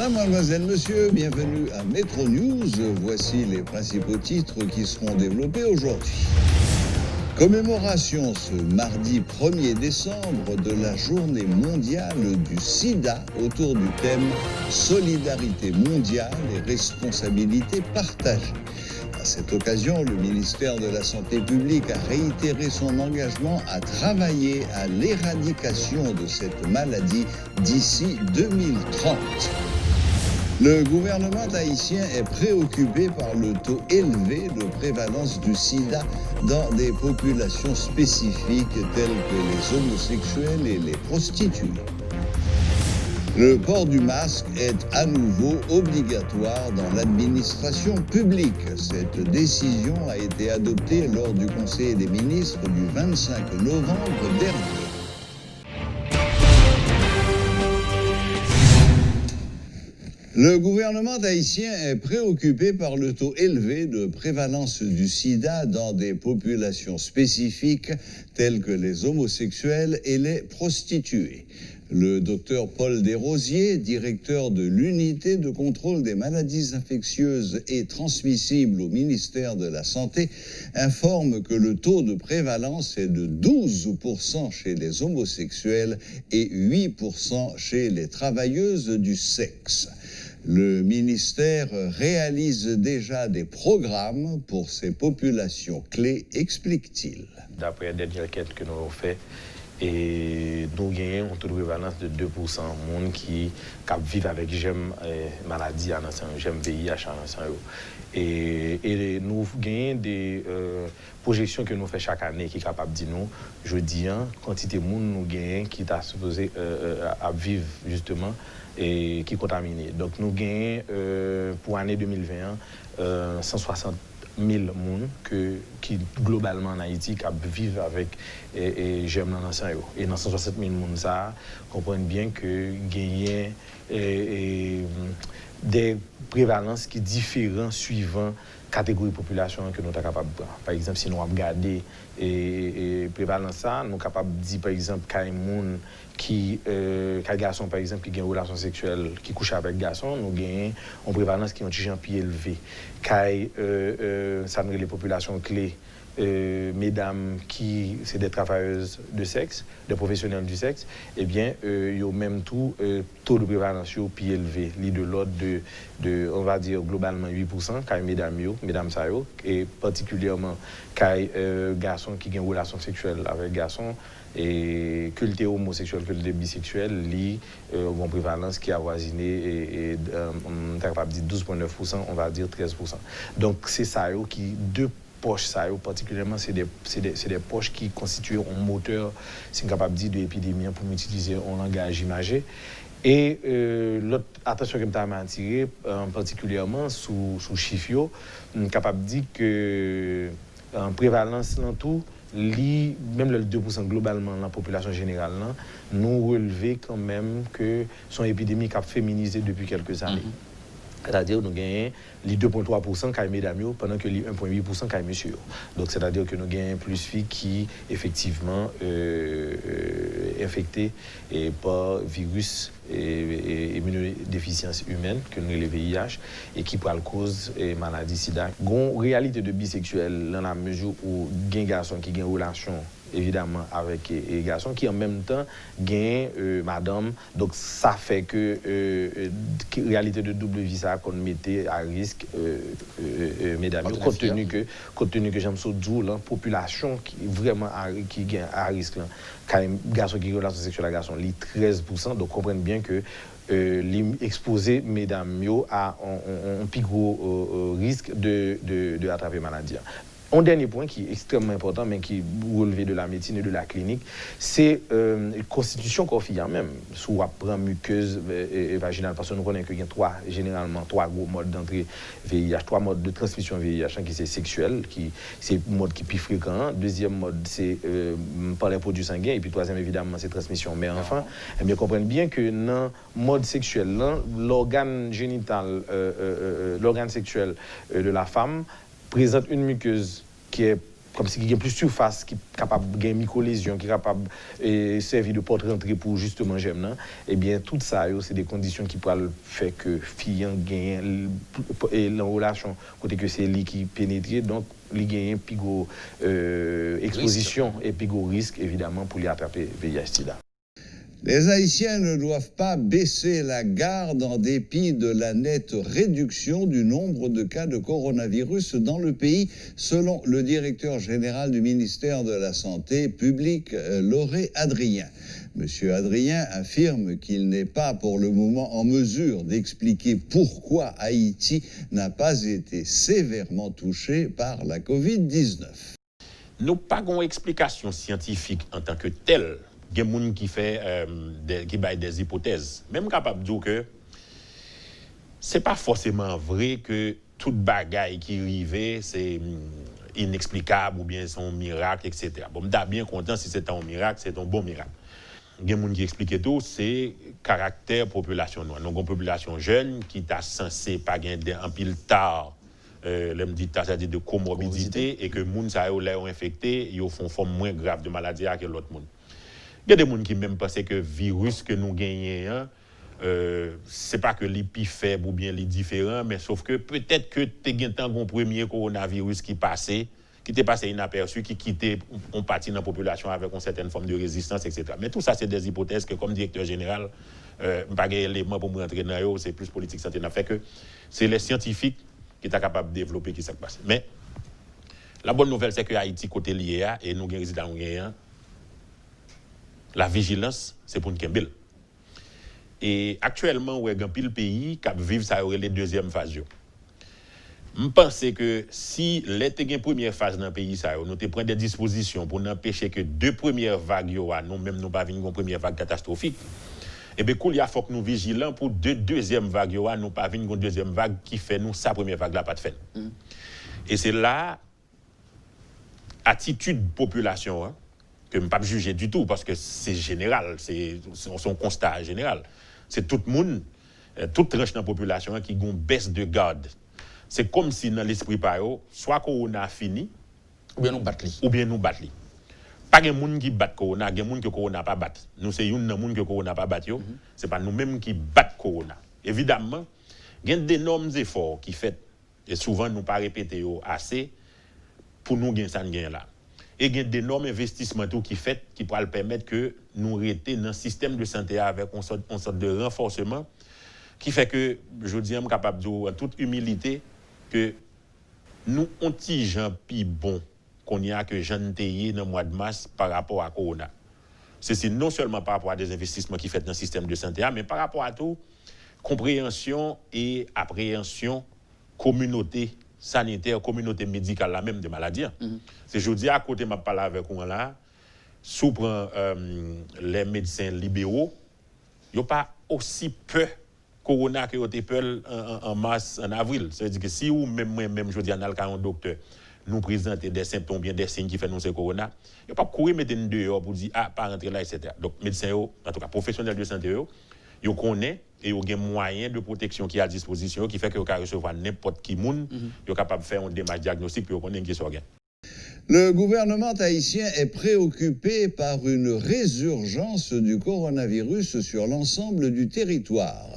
Madame, mademoiselle, monsieur, bienvenue à Metro News. Voici les principaux titres qui seront développés aujourd'hui. Commémoration ce mardi 1er décembre de la journée mondiale du sida autour du thème Solidarité mondiale et responsabilité partagée. À cette occasion, le ministère de la Santé publique a réitéré son engagement à travailler à l'éradication de cette maladie d'ici 2030. Le gouvernement haïtien est préoccupé par le taux élevé de prévalence du sida dans des populations spécifiques telles que les homosexuels et les prostituées. Le port du masque est à nouveau obligatoire dans l'administration publique. Cette décision a été adoptée lors du Conseil des ministres du 25 novembre dernier. Le gouvernement haïtien est préoccupé par le taux élevé de prévalence du sida dans des populations spécifiques telles que les homosexuels et les prostituées. Le docteur Paul Desrosiers, directeur de l'unité de contrôle des maladies infectieuses et transmissibles au ministère de la Santé, informe que le taux de prévalence est de 12% chez les homosexuels et 8% chez les travailleuses du sexe. Le ministère réalise déjà des programmes pour ces populations clés, explique-t-il. D'après la dernière enquête que nous avons faite, et nous gagnons un taux de prévalence de 2% de monde qui vivent avec GEM maladie, GEM VIH. Et nous gagnons des projections que nous faisons chaque année qui sont capables de dire nous, je dis, quantité de monde nous gagnons qui est supposé à vivre justement et qui est contaminé. Donc nous gagnons pour l'année 2021 160 000 personnes qui globalement en Haïti qui vivent avec GEM dans l'ancien. Et dans 160 000 personnes, ça comprennent bien que gagner des prévalences qui diffèrent suivant catégorie de population que nous sommes capables de prendre. Par exemple, si nous regardons et prévalence ça, nous sommes capables de dire par exemple qu'il y a des gens qui garçon par exemple qui ont une relation sexuelle qui couche avec garçon, nous gagnons une prévalence qui ont un pied élevé. Ça nous les populations clés. Mesdames qui c'est des travailleuses de sexe, des professionnels du sexe, eh bien, il y a même tout taux de prévalence plus élevé, de l'ordre de, on va dire globalement 8%, quand mesdames ça et particulièrement quand garçons qui ont une relation sexuelle avec garçons et que le homosexuel, que le bisexuel, li une prévalence qui a avoisiné et on est capable de dire 12,9%, on va dire 13%. Donc c'est ça qui deux poches, ça, particulièrement, c'est des poches qui constituent un moteur, c'est capable de dire, de l'épidémie pour utiliser un langage imagé. Et l'autre attention que je m'ai attiré, particulièrement sous chiffre, je suis capable de dire que en prévalence dans tout, même le 2% globalement dans la population générale, nous relevons quand même que son épidémie a féminisé depuis quelques années. C'est-à-dire que nous gagnons les 2,3% quand mesdames, pendant que les 1,8% quand messieurs. Donc c'est-à-dire que nous gagnons plus de filles qui, effectivement, infectées par virus et immunodéficience humaine, que nous les VIH, et qui par cause et maladie sida. Il y a une réalité de bisexuel dans la mesure où il y a un garçon qui a une relation évidemment avec les garçons qui en même temps gagnent madame. Donc ça fait que réalité de double vie ça qu'on mettait à risque mesdames compte tenu que j'aime ça la population qui vraiment qui gagne à risque là quand même garçon qui relation sexuelle à garçon li 13%. Donc comprennent bien que exposer mesdames à un plus gros risque de attraper maladie. Un dernier point qui est extrêmement important, mais qui relevé de la médecine et de la clinique, c'est la constitution qu'on fait même. Sous la muqueuse et vaginale, parce que nous connaissons qu'il y a généralement trois gros modes d'entrée VIH, 3 modes de transmission VIH, qui c'est sexuel, c'est le mode qui est plus fréquent. Deuxième mode, c'est par les produits sanguins. Et puis troisième, évidemment, c'est transmission mère-enfant. Eh bien, comprenez bien que dans le mode sexuel, l'organe génital, l'organe sexuel de la femme présente une muqueuse qui est comme si il y a plus de surface qui est capable de micro-lésions, qui est capable de servir de porte-rentrée pour justement j'aime, eh bien, tout ça, c'est des conditions qui pourraient faire que filles gagnent la relation, côté que c'est lui qui pénètre, donc il gagne plus gros exposition et plus gros risque, évidemment, pour lui attraper VIH-Sida. Les Haïtiens ne doivent pas baisser la garde en dépit de la nette réduction du nombre de cas de coronavirus dans le pays, selon le directeur général du ministère de la Santé publique, Lauré Adrien. Monsieur Adrien affirme qu'il n'est pas pour le moment en mesure d'expliquer pourquoi Haïti n'a pas été sévèrement touché par la COVID-19. Nous n'avons pas d'explication scientifique en tant que telle. Il y a des gens qui font des hypothèses. Même capable de dire que ce n'est pas forcément vrai que toute bagaille qui arrive, c'est inexplicable ou bien c'est un miracle, etc. Bon, je suis bien content si c'est un miracle, c'est un bon miracle. Il y a des gens qui expliquent tout, c'est le caractère population noire. Donc, une population jeune qui est censée pas gagner un pile tard, c'est-à-dire de comorbidité, et que les gens qui sont infectés, ils font une forme moins grave de maladie que l'autre monde. Il y a des gens qui même pensent que le virus que nous gagnons, ce n'est pas que les plus faibles ou bien les différents, mais sauf que peut-être que tu as un premier coronavirus qui était passé inaperçu, qui quittait une partie de la population avec une certaine forme de résistance, etc. Mais tout ça, c'est des hypothèses que, comme directeur général, je n'ai pas d'éléments pour me rentrer dans eux, c'est plus politique santé. Fait que c'est les scientifiques qui sont capables de développer qui ça passe. Mais la bonne nouvelle, c'est que Haïti, côté lié, et nous, les résidents, la vigilance, c'est pour nous Kembel. Et actuellement, il y a un pile pays qui vivent ça les deuxième phase. Je pense que si les première phase dans le pays, nous prenons des dispositions pour empêcher que deux premières vagues, nous-mêmes, nous pas venir une première vague catastrophique. Et bien, il faut que nous vigilants pour deux deuxièmes vagues, nous pas venir une deuxième vague qui fait nous sa première vague là pas de fait. Et c'est là attitude population que je ne peux pas juger du tout, parce que c'est général, c'est son constat général. C'est tout le monde, toute tranche de la population qui a une baisse de garde. C'est comme si dans l'esprit par eux, soit qu'on a fini, ou bien nous battons. Ou bien nous battons. Pas de gens qui battent Corona, il y a des gens que Corona n'a pas battu. Nous, c'est une gens que Corona n'a pas battu. Ce n'est pas nous-mêmes qui battons Corona. Évidemment, il y a d'énormes efforts qui sont faits, et souvent nous ne pas répéter assez, pour nous gagner ça là. Et il y a d'énormes investissements qui fait qui pourraient permettre que nous restions dans un système de santé avec une sorte de renforcement qui fait que, je dis, je suis capable de dire en toute humilité que nous avons un petit gens plus bon qu'on y a que j'en ai dans le mois de mars par rapport à Corona. C'est non seulement par rapport à des investissements qui fait dans le système de santé, mais par rapport à tout, compréhension et appréhension communauté sanitaire, communauté médicale, la même de maladies. C'est je dis à côté, je parle avec vous là, sous les médecins libéraux, ils n'ont pas aussi peu Corona que vous avez peur en mars, en avril. C'est-à-dire que si vous, même je dis à un docteur, nous présentez des symptômes, bien des signes qui font nous c'est Corona, il n'y a pas courir mettre une dehors pour dire, pas rentrer là, etc. Donc, médecins, en tout cas, professionnels de santé, ils connaissent et ils ont des moyens de protection qui sont à disposition, qui fait que vous pouvez recevoir n'importe qui monde, ils sont capables de faire un démarche diagnostique pour connaître qui s'organise. Le gouvernement haïtien est préoccupé par une résurgence du coronavirus sur l'ensemble du territoire.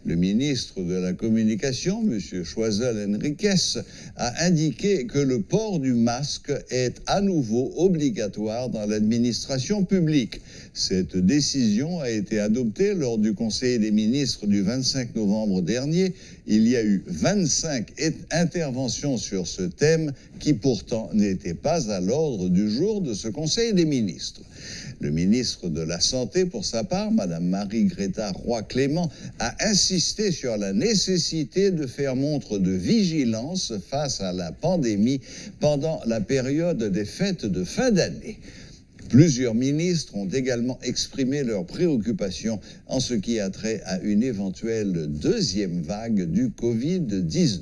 Le ministre de la Communication, M. Choiseul Henriquez, a indiqué que le port du masque est à nouveau obligatoire dans l'administration publique. Cette décision a été adoptée lors du Conseil des ministres du 25 novembre dernier. Il y a eu 25 interventions sur ce thème qui pourtant n'étaient pas à l'ordre du jour de ce Conseil des ministres. Le ministre de la Santé, pour sa part, Mme Marie-Greta Roy-Clément, a insisté sur la nécessité de faire montre de vigilance face à la pandémie pendant la période des fêtes de fin d'année. Plusieurs ministres ont également exprimé leurs préoccupations en ce qui a trait à une éventuelle deuxième vague du Covid-19.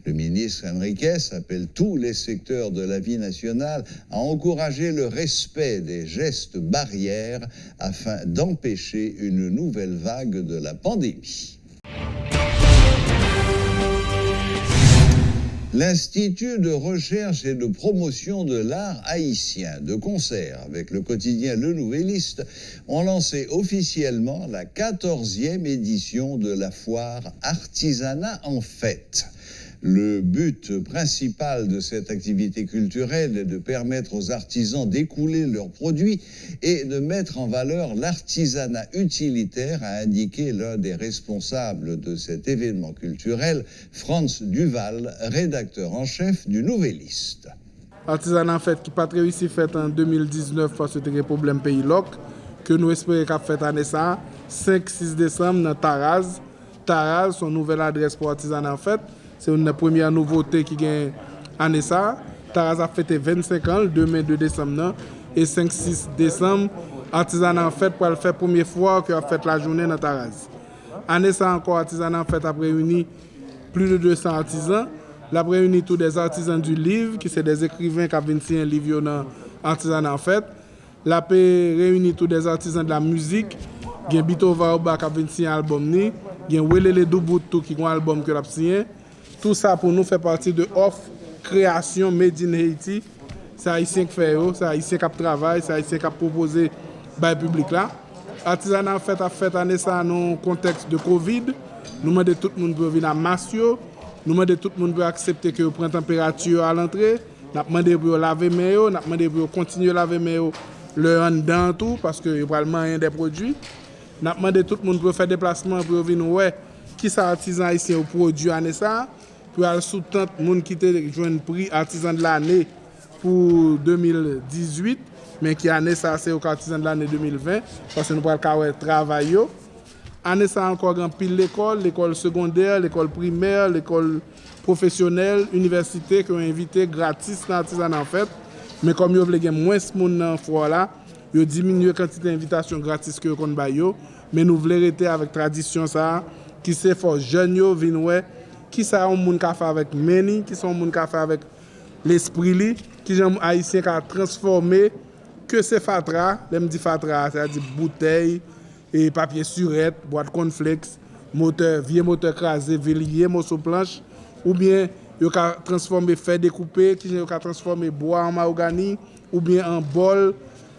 Le ministre Henriquez appelle tous les secteurs de la vie nationale à encourager le respect des gestes barrières afin d'empêcher une nouvelle vague de la pandémie. L'Institut de recherche et de promotion de l'art haïtien, de concert avec le quotidien Le Nouvelliste, ont lancé officiellement la 14e édition de la foire Artisanat en fête. Le but principal de cette activité culturelle est de permettre aux artisans d'écouler leurs produits et de mettre en valeur l'artisanat utilitaire, a indiqué l'un des responsables de cet événement culturel, Franz Duval, rédacteur en chef du Nouvelliste. Artisanat en fait qui pas réussi fait en 2019 parce que c'était un problème pays loc que nous espérons qu'a fait année ça 5-6 décembre dans Taraz. Taraz, son nouvelle adresse pour artisanat en fait. C'est une première nouveauté qui gagne année ça. Taraz a fêté 25 ans, le 2 décembre. Et 5-6 décembre, Artisanat en fête pour le faire première fois qu'il a fait la journée dans Taraz. Année ça encore, Artisanat en fête a réuni plus de 200 artisans. Il a réuni tous des artisans du livre, qui sont des écrivains qui ont signé un livre dans Artisanat en fête. Il a réuni tous des artisans de la musique. Il y a Bito Vaoba qui a signé un album. Il y a Welele Douboutou qui a un album que a signé. Tout ça pour nous fait partie de offre création Made in Haiti. C'est Haïtien qui fait, c'est Haïtien qui travaille, c'est Haïtien qui a proposé par le public là. Artisanat en fait a fait année ça dans le contexte de Covid. Nous demandons tout le monde pour venir à Massio. Nous demandons tout le monde pour accepter que vous prenez température à l'entrée. Nous demandons pour laver mes mains, nous demandons pour continuer à laver mes mains le en dedans tout parce que probablement rien des produits. Nous demandons tout le monde pour faire déplacement pour venir ouais qui sont artisans haïtiens au produit année ça. Pour aller sous-tendre les gens qui ont joué un prix artisan de l'année pour 2018, mais qui année ça c'est au artisan de l'année 2020, parce que nous pourrons travailler. Année ça encore grand pile l'école secondaire, l'école primaire, l'école professionnelle, université qui ont invité gratis dans l'artisanat en fait. Mais comme ils veulent moins de monde dans foire là, ils diminuent la quantité d'invitations gratis que qu'on baille. Mais nous voulons rester avec tradition ça, qui c'est fort jeunes yo viennent qui sont un monde qui a fait avec Meni, qui sont un monde qui a fait avec l'esprit li, qui sont haïtien qui a transformé que c'est fatra, l'aime dit fatra, c'est-à-dire bouteille et papier surette, boîte cornflakes, moteur, vieux moteur crasé, vélier, morceau planche, ou bien yo ka transformé fer découpé, qui yo ka transformé bois en mahogany, ou bien en bol.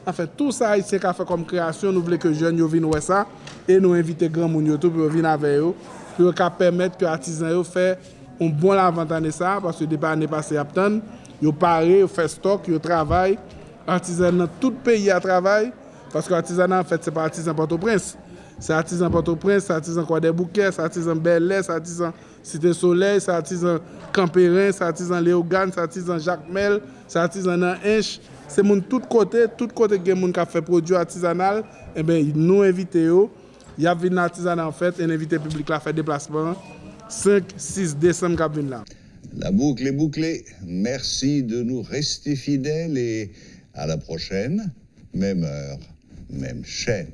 En fait, tout ça haïtien qui a fait comme création, nous voulons que jeunes yo viennent voir ça et nous inviter grand monde yo tout pour venir avec eux. Pour permettre que les artisans fassent un bon avantage de ça, parce que depuis l'année passée, ils parlent, ils font stock, ils travaillent. Les artisans dans tout le pays travaillent, parce que l'artisanat, en fait, ce n'est pas artisan Port-au-Prince. C'est artisan Port-au-Prince, c'est artisan Croix-des-Bouquets, c'est artisan Bel-Air, c'est artisan Cité-Soleil, c'est artisan Campérin, c'est artisan Léogane, c'est artisan Jacques-Mel, c'est artisan Nanche. C'est de tous côtés qui ont fait produit artisanal, et bien, nous invitons. Il y a un artisanat en fait, un invité public à faire déplacement 5-6 décembre qui vient là. La boucle est bouclée. Merci de nous rester fidèles et à la prochaine. Même heure, même chaîne.